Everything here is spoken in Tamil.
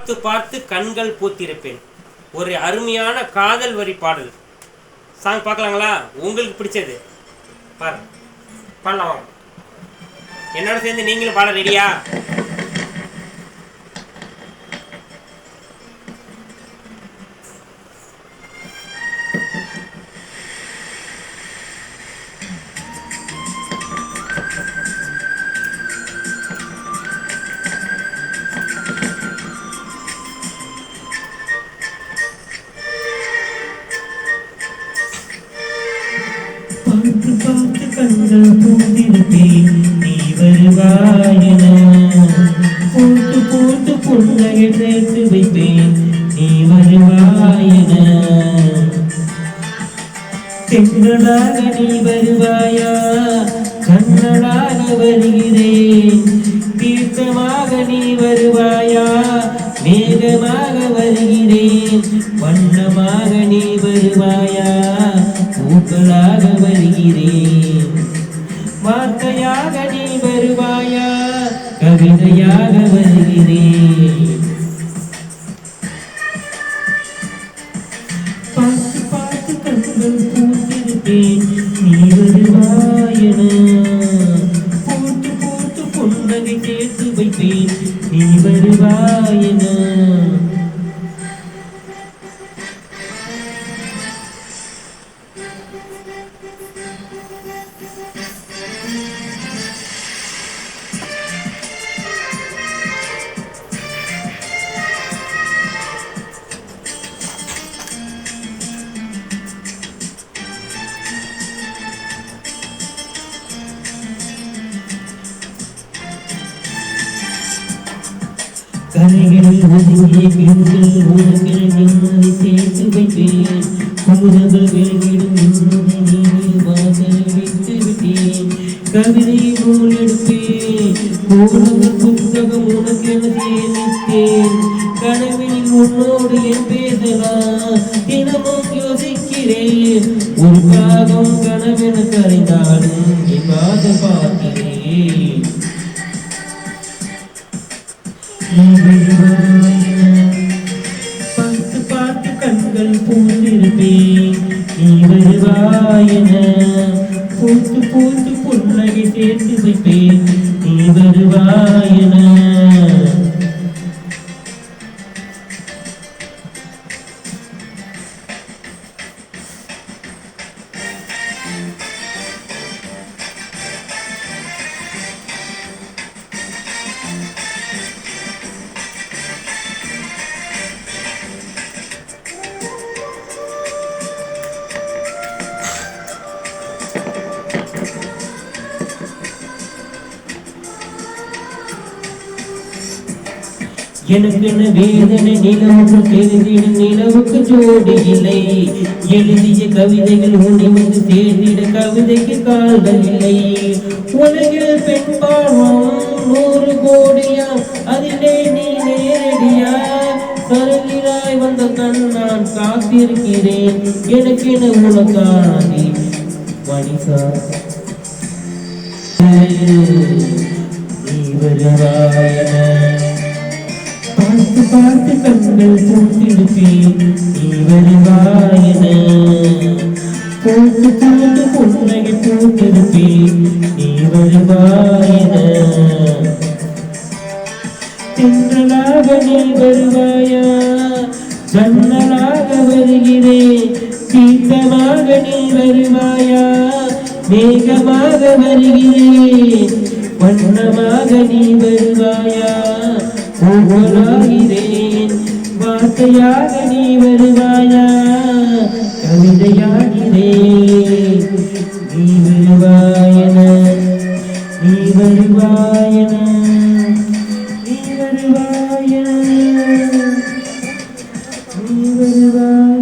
பார்த்து பார்த்து கண்கள் பூத்திருப்பேன். ஒரு அருமையான காதல் வரி பாடல் சாங் பார்க்கலாங்களா? உங்களுக்கு பிடிச்சது பாடலாம். என்னோட சேர்ந்து நீங்களும் பாட ரெடியா? பார்த்து பார்த்து கண்கள் பூத்திருப்பேன், நீ வருவாயென. போட்டு போட்டு புன்னகை சேர்த்து வைப்பேன், நீ வருவாயென. தென்றலாக நீ வருவாயா, கண்ணலாக வருகிறேன். தீர்த்தமாக நீ வருவாயா, மேகமாக வருகிறேன். வண்ணமாக நீ வருவாயா, பூக்களாக வருகிறேன். வார்த்தையாக நீ வருவாயா, கவிதையாக வருகிறேன். பார்த்து பார்த்து கண்கள் பூத்திருப்பேன், நீ வருவாயென. போட்டு போட்டு புன்னகை சேர்த்து வைப்பேன், நீ வருவாயென. கரைகளில் ஒதுங்கிய பெண்கள் உலகில் நிம்மதி சேர்த்து வைப்பேன். குமுதங்கள் விலகிடும் நிம்மதி நீ வாசலை விட்டு விட்டேன். கவிதையை நூல் எடுப்பேன், கோலங்கள் புத்தகம் உனக்கென சேமித்தேன். கனவினில் உன்னோடு என் பேசலாம், தினமும் யோசிக்கிறேன். ஒரு பாகம் கனவென கரைந்தாலும் என் பாதம் பார்க்கிறேன். பார்த்து பார்த்து கண்கள் பூத்திருப்பேன், நீ வருவாயென. பூத்து பூத்து புன்னகை சேர்த்து வைப்பேன், நீ வருவாயென. எனக்கென வேதனை நிலவுக்கு தெரிந்திடும் நிலவுக்கு ஜோடி இல்லை. எழுதிய கவிதைகள் உன்னை வந்து சேர்ந்திட கவிதைக்கு கால்கள் இல்லை. உலகில் பெண் பாவம் 100 கோடியா, அதிலே நீ நேரடியா. கருவிலாய் வந்த கண் நான் காத்திருக்கிறேன், எனக்கென உனக்கானே மனிதா நீ வருவாயென. பார்த்து பார்த்து கண்கள் பூத்திருப்பேன், நீ வருவாயென. போட்டு போட்டு புன்னகை பூத்திருப்பேன், நீ வருவாயென. தென்றலாக நீ வருவாயா, ஜன்னலாக வருகிறேன். தீர்த்தமாக நீ வருவாயா, மேகமாக வருகிறேன். வண்ணமாக நீ வருவாயா, பூக்களாகிறேன். வார்த்தையாக நீ வருவாயா, கவிதையாகிறேன். நீ வருவாயென, நீ வருவாயென, நீ வருவாயென, நீ வருவாயென.